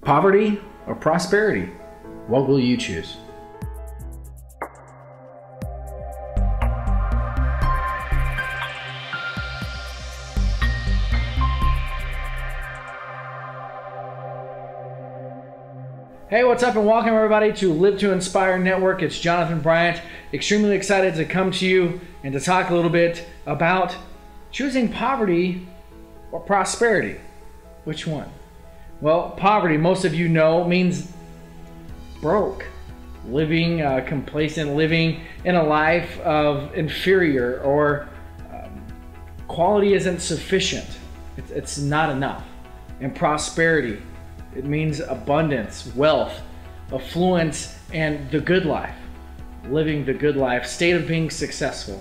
Poverty or prosperity? What will you choose? Hey, what's up and welcome everybody to Live to Inspire Network. It's Johnathan Bryant. Extremely excited to come to you and to talk a little bit about choosing poverty or prosperity. Which one? Well, poverty, most of you know, means broke. Living complacent, living in a life of inferior or quality isn't sufficient. It's not enough. And prosperity, it means abundance, wealth, affluence, and the good life. Living the good life, state of being successful.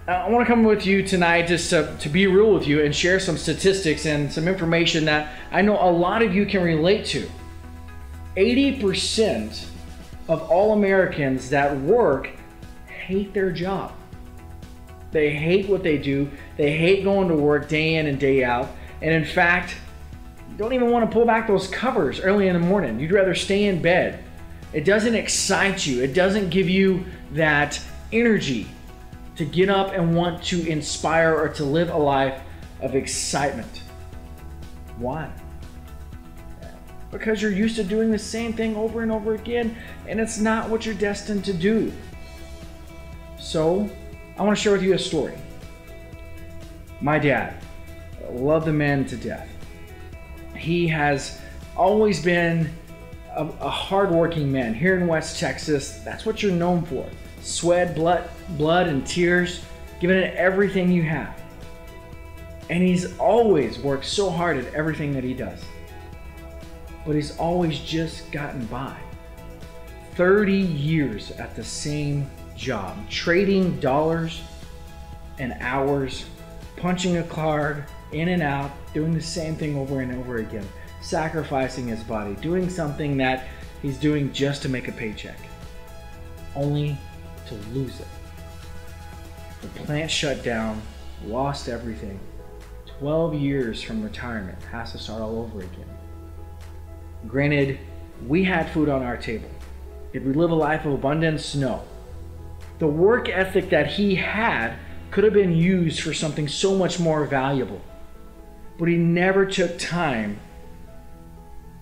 I want to come with you tonight just to be real with you and share some statistics and some information that I know a lot of you can relate to. 80% of all Americans that work hate their job. They hate what they do. They hate going to work day in and day out. And in fact, don't even want to pull back those covers early in the morning. You'd rather stay in bed. It doesn't excite you. It doesn't give you that energy to get up and want to inspire or to live a life of excitement. Why? Because you're used to doing the same thing over and over again, and it's not what you're destined to do. So, I want to share with you a story. My dad loved the man to death. He has always been a hardworking man. Here in West Texas, that's what you're known for. Sweat, blood, and tears, giving it everything you have. And he's always worked so hard at everything that he does. But he's always just gotten by. 30 years at the same job, trading dollars and hours, punching a card, in and out, doing the same thing over and over again, sacrificing his body, doing something that he's doing just to make a paycheck, only to lose it. The plant shut down, lost everything. 12 years from retirement, has to start all over again. Granted, we had food on our table. Did we live a life of abundance? No. The work ethic that he had could have been used for something so much more valuable. But he never took time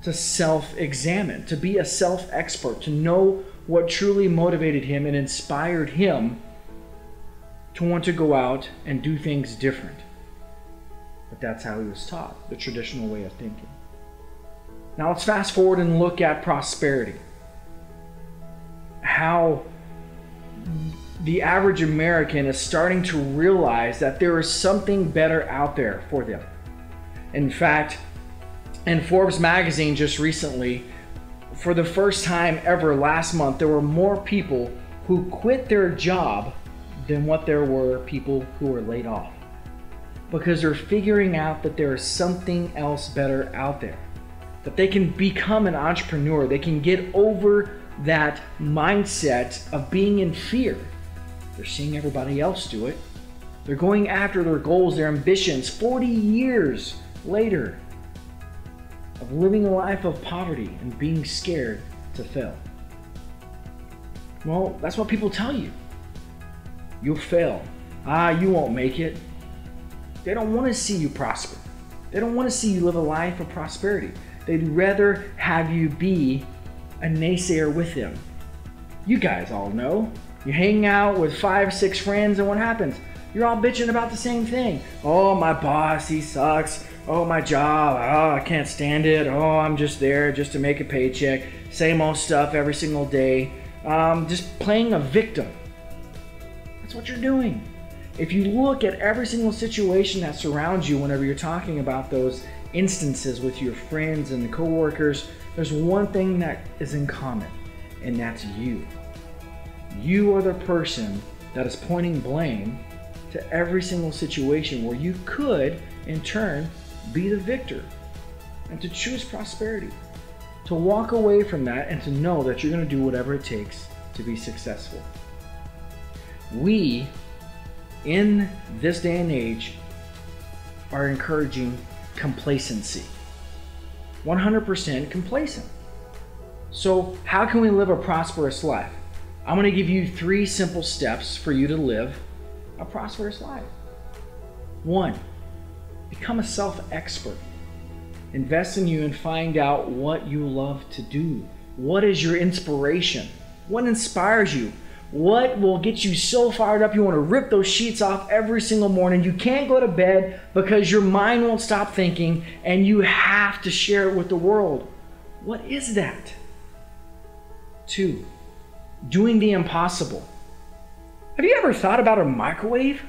to self-examine, to be a self-expert, to know what truly motivated him and inspired him to want to go out and do things different. But that's how he was taught, the traditional way of thinking. Now let's fast forward and look at prosperity. How the average American is starting to realize that there is something better out there for them. In fact, in Forbes magazine just recently, for the first time ever last month, there were more people who quit their job than what there were people who were laid off. Because they're figuring out that there is something else better out there. That they can become an entrepreneur. They can get over that mindset of being in fear. They're seeing everybody else do it. They're going after their goals, their ambitions, 40 years later of living a life of poverty and being scared to fail. Well, that's what people tell you. You'll fail. You won't make it. They don't want to see you prosper. They don't want to see you live a life of prosperity. They'd rather have you be a naysayer with them. You guys all know. You hang out with 5, 6 friends and what happens? You're all bitching about the same thing. Oh, my boss, he sucks. Oh, my job, oh, I can't stand it. Oh, I'm just there just to make a paycheck. Same old stuff every single day. Just playing a victim. That's what you're doing. If you look at every single situation that surrounds you whenever you're talking about those instances with your friends and coworkers, there's one thing that is in common, and that's you. You are the person that is pointing blame to every single situation where you could, in turn, be the victor, and to choose prosperity, to walk away from that and to know that you're going to do whatever it takes to be successful. We, in this day and age, are encouraging complacency. 100% complacent. So how can we live a prosperous life? I'm going to give you 3 simple steps for you to live a prosperous life. 1, become a self-expert. Invest in you and find out what you love to do. What is your inspiration? What inspires you? What will get you so fired up you want to rip those sheets off every single morning? You can't go to bed because your mind won't stop thinking and you have to share it with the world. What is that? 2, doing the impossible. Have you ever thought about a microwave?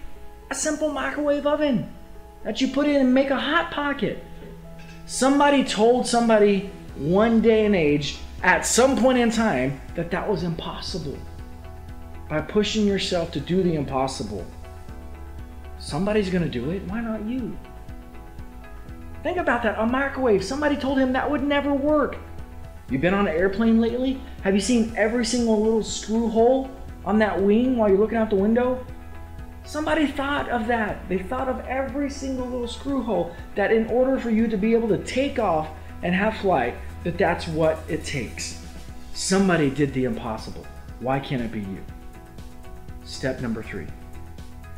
A simple microwave oven that you put in and make a hot pocket. Somebody told somebody one day and age at some point in time that that was impossible. By pushing yourself to do the impossible, somebody's going to do it. Why not you? Think about that. A microwave. Somebody told him that would never work. You've been on an airplane lately? Have you seen every single little screw hole on that wing while you're looking out the window? Somebody thought of that. They thought of every single little screw hole, that in order for you to be able to take off and have flight, that's what it takes. Somebody did the impossible. Why can't it be you? Step number 3,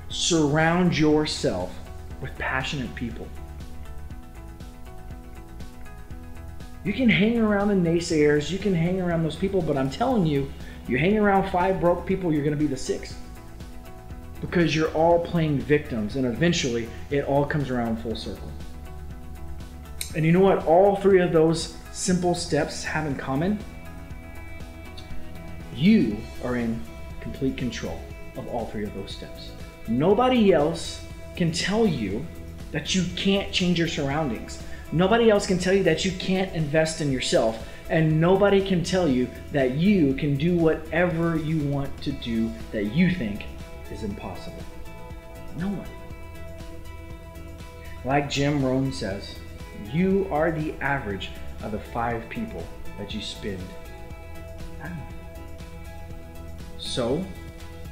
surround yourself with passionate people. You can hang around the naysayers, you can hang around those people, but I'm telling you, you hang around 5 broke people, you're going to be the 6th. Because you're all playing victims, and eventually it all comes around full circle. And you know what all 3 of those simple steps have in common? You are in complete control of all 3 of those steps. Nobody else can tell you that you can't change your surroundings. Nobody else can tell you that you can't invest in yourself. And nobody can tell you that you can do whatever you want to do that you think is impossible. No one. Like Jim Rohn says, you are the average of the 5 people that you spend time with. So,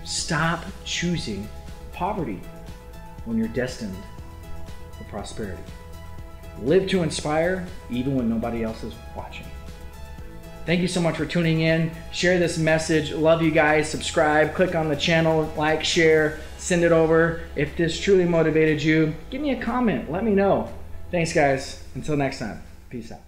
stop choosing poverty when you're destined for prosperity. Live to inspire even when nobody else is watching. Thank you so much for tuning in. Share this message. Love you guys. Subscribe. Click on the channel. Like, share. Send it over. If this truly motivated you, give me a comment. Let me know. Thanks, guys. Until next time. Peace out.